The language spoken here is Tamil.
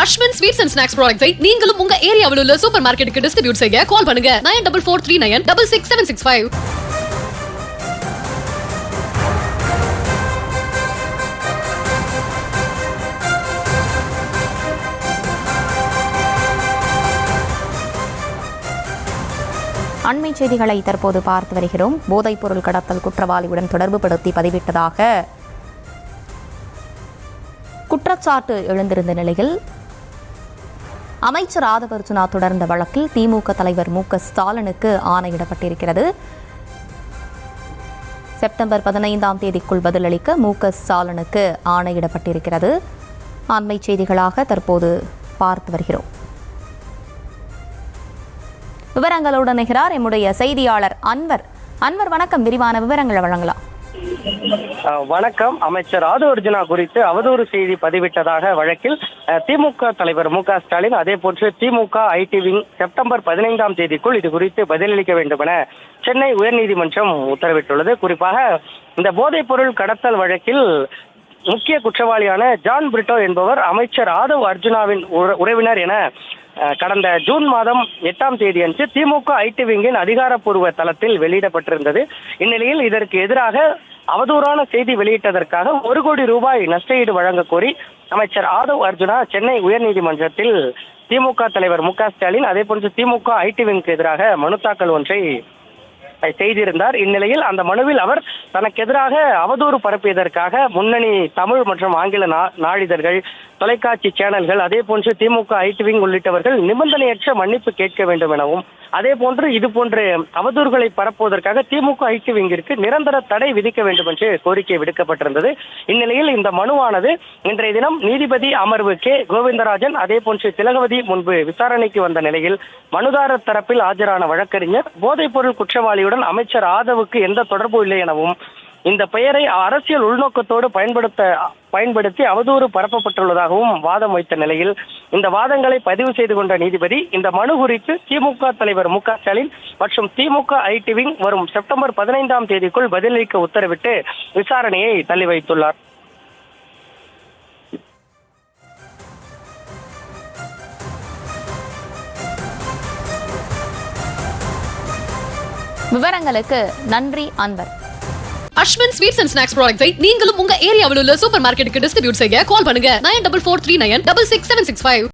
அஸ்வின் ஸ்வீட்ஸ் அண்ட் ஸ்நாக்ஸ் ப்ராடக்ட்ஸை நீங்களும் உங்க ஏரியாவில் உள்ள சூப்பர் மார்க்கெட்டுக்கு டிஸ்ட்ரிபியூட் செய்ய கால் பண்ணுங்க 9443966765. அண்மை செய்திகளை தற்போது பார்த்து வருகிறோம். போதைப்பொருள் கடத்தல் குற்றவாளியுடன் தொடர்புபடுத்தி பதிவிட்டதாக குற்றச்சாட்டு எழுந்திருந்த நிலையில் அமைச்சர் ஆதவ் அர்ஜுனா தொடர்ந்த வழக்கில் திமுக தலைவர் மு க ஸ்டாலினுக்கு ஆணையிடப்பட்டிருக்கிறது. செப்டம்பர் 15ஆம் தேதிக்குள் பதிலளிக்க மு க ஸ்டாலினுக்கு ஆணையிடப்பட்டிருக்கிறது. அண்மை செய்திகளாக தற்போது பார்த்து வருகிறோம். விவரங்களுடன் நிகழார் எம்முடைய செய்தியாளர் அன்வர். வணக்கம். விரிவான விவரங்களை வழங்கலாம். வணக்கம். அமைச்சர் ஆதவ் அர்ஜுனா குறித்து அவதூறு செய்தி பதிவிட்டதாக வழக்கில் திமுக தலைவர் மு க ஸ்டாலின், அதே போன்று திமுக ஐடி விங் செப்டம்பர் 15ஆம் தேதிக்குள் இது குறித்து பதிலளிக்க வேண்டும் என சென்னை உயர்நீதிமன்றம் உத்தரவிட்டுள்ளது. குறிப்பாக இந்த போதைப் பொருள் கடத்தல் வழக்கில் முக்கிய குற்றவாளியான ஜான் பிரிட்டோ என்பவர் அமைச்சர் ஆதவ் அர்ஜுனாவின் உறவினர் என கடந்த ஜூன் மாதம் 8ஆம் தேதி அன்று திமுக ஐடி விங்கின் அதிகாரப்பூர்வ தளத்தில் வெளியிடப்பட்டிருந்தது. இந்நிலையில் இதற்கு எதிராக அவதூறான செய்தி வெளியிட்டதற்காக 1 கோடி ரூபாய் நஷ்டஈடு வழங்க கோரி அமைச்சர் ஆதவ் அர்ஜுனா சென்னை உயர்நீதிமன்றத்தில் திமுக தலைவர் மு க ஸ்டாலின், அதே போன்று திமுக ஐடி விங்க்கு எதிராக மனு தாக்கல் ஒன்றை செய்திருந்தார். இந்நிலையில் அந்த மனுவில் அவர் தனக்கு எதிராக அவதூறு பரப்பியதற்காக முன்னணி தமிழ் மற்றும் ஆங்கில நாளிதழ்கள், தொலைக்காட்சி சேனல்கள், அதே போன்று திமுக ஐடி விங் உள்ளிட்டவர்கள் நிபந்தனையற்ற மன்னிப்பு கேட்க வேண்டும் எனவும், அதே போன்று இது போன்ற அவதூறுகளை பரப்புவதற்காக திமுக ஐடி விங்கிற்கு நிரந்தர தடை விதிக்க வேண்டும் என்று கோரிக்கை விடுக்கப்பட்டிருந்தது. இந்நிலையில் இந்த மனுவானது இன்றைய தினம் நீதிபதி அமர்வு கே கோவிந்தராஜன், அதே போன்று திலகவதி முன்பு விசாரணைக்கு வந்த நிலையில் மனுதாரர் தரப்பில் ஆஜரான வழக்கறிஞர் போதைப் பொருள் குற்றவாளியுடன் அமைச்சர் ஆதவுக்கு எந்த தொடர்பும் இல்லை எனவும், இந்த பெயரை அரசியல் உள்நோக்கத்தோடு பயன்படுத்தி அவதூறு பரப்பப்பட்டுள்ளதாகவும் வாதம் வைத்த நிலையில் இந்த வாதங்களை பதிவு செய்து கொண்ட நீதிபதி இந்த மனு குறித்து திமுக தலைவர் மு க ஸ்டாலின் மற்றும் திமுக ஐடி விங் வரும் செப்டம்பர் 15ஆம் தேதிக்குள் பதிலளிக்க உத்தரவிட்டு விசாரணையை தள்ளி வைத்துள்ளார். விவரங்களுக்கு நன்றி Anwar. Ashwin sweets and snacks ப்ராடக்ட்ஸை நீங்களும் உங்க ஏரியாவில் உள்ள சூப்பர் மார்க்கெட்டுக்கு டிஸ்ட்ரிபியூட் செய்ய கால் பண்ணுங்க 9443966765.